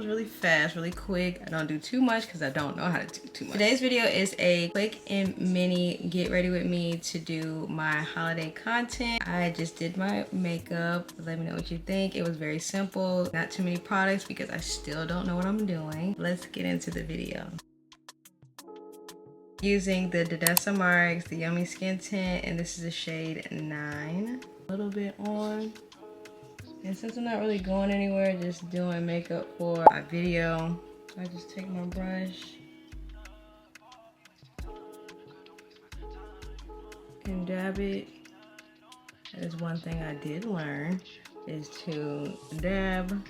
was really fast, really quick. I don't do too much because I don't know how to do too much. Today's video is a quick and mini get ready with me to do my holiday content. I just did my makeup. Let me know what you think. It was very simple, not too many products because I still don't know what I'm doing. Let's get into the video. Using the Dodessa Marks, the Yummy Skin Tint, and this is a shade 9. A little bit on. And since I'm not really going anywhere, just doing makeup for my video, so I just take my brush and dab it. That is one thing I did learn, is to dab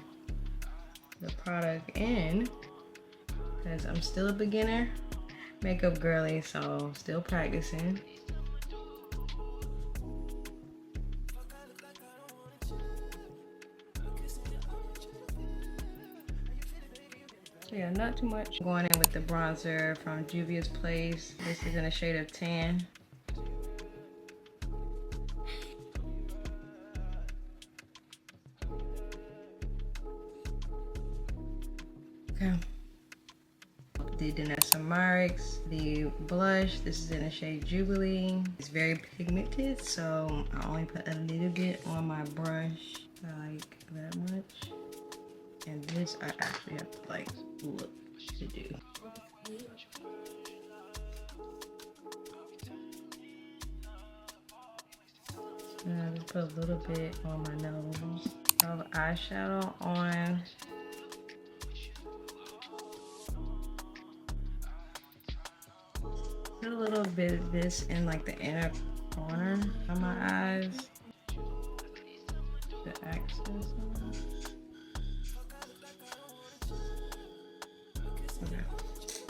the product in, because I'm still a beginner makeup girly, so still practicing. So yeah, not too much. Going in with the bronzer from Juvia's Place. This is in a shade of tan. Okay. The Dodessa Marks, the blush. This is in a shade Jubilee. It's very pigmented, so I only put a little bit on my brush, like that much. And this I actually have to like look to do. And I just put a little bit on my nose. I have eyeshadow on. Put a little bit of this in like the inner corner of my eyes. The access. Okay.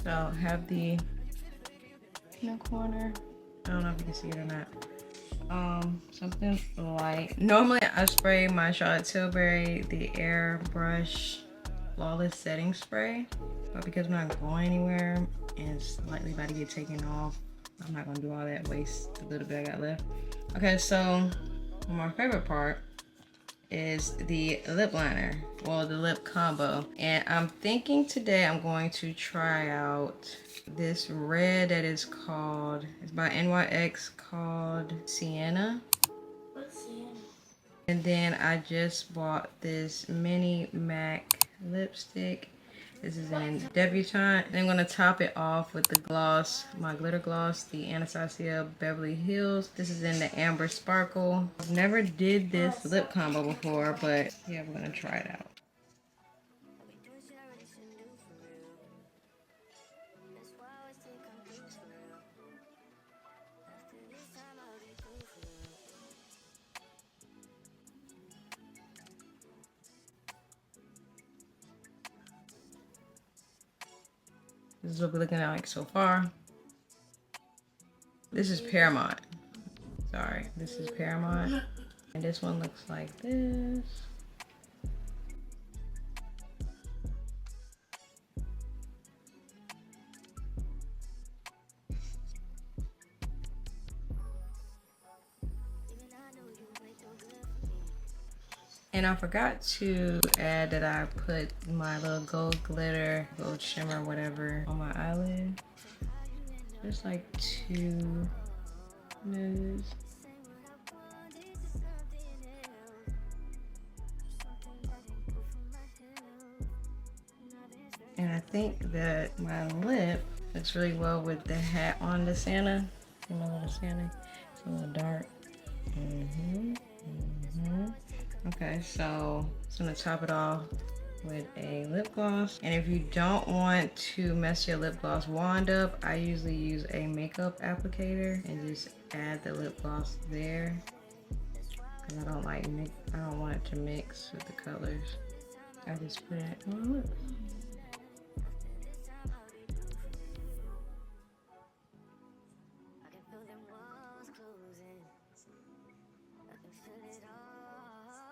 So have the inner corner. I don't know if you can see it or not. Something light. Normally I spray my Charlotte Tilbury, the Airbrush Flawless Setting Spray. But because I'm not going anywhere and it's likely about to get taken off, I'm not gonna do all that, waste the little bit I got left. Okay, so my favorite part is the lip liner, well, the lip combo. And I'm thinking today I'm going to try out this red that is called, it's by NYX, called Sienna. What's Sienna? And then I just bought this mini MAC lipstick. This is in Debutante. And I'm gonna top it off with the gloss, my glitter gloss, the Anastasia Beverly Hills. This is in the Amber Sparkle. I've never did this lip combo before, but yeah, we're gonna try it out. This is what we're looking at like so far. This is Paramount. Sorry, this is Paramount. And this one looks like this. And I forgot to add that I put my little gold glitter, gold shimmer, whatever, on my eyelid. Just like 2 moves. And I think that my lip looks really well with the hat on the Santa. You know, the Santa, it's a little dark. Okay, so I'm gonna top it off with a lip gloss. And if you don't want to mess your lip gloss wand up, I usually use a makeup applicator and just add the lip gloss there. Cause I don't want it to mix with the colors. I just put it on my lips.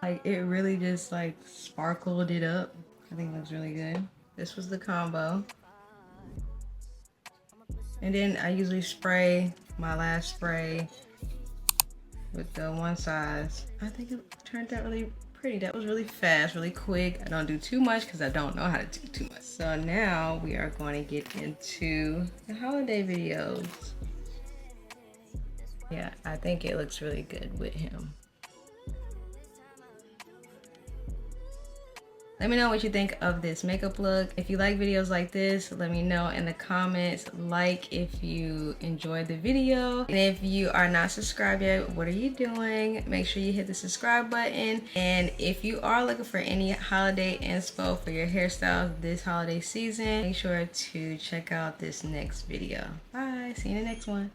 Like, it really just like sparkled it up. I think it looks really good. This was the combo. And then I usually spray my last spray with the one size. I think it turned out really pretty. That was really fast, really quick. I don't do too much because I don't know how to do too much. So now we are going to get into the holiday videos. Yeah, I think it looks really good with him. Let me know what you think of this makeup look. If you like videos like this, let me know in the comments. Like if you enjoyed the video. And if you are not subscribed yet, what are you doing? Make sure you hit the subscribe button. And if you are looking for any holiday inspo for your hairstyles this holiday season, make sure to check out this next video. Bye, see you in the next one.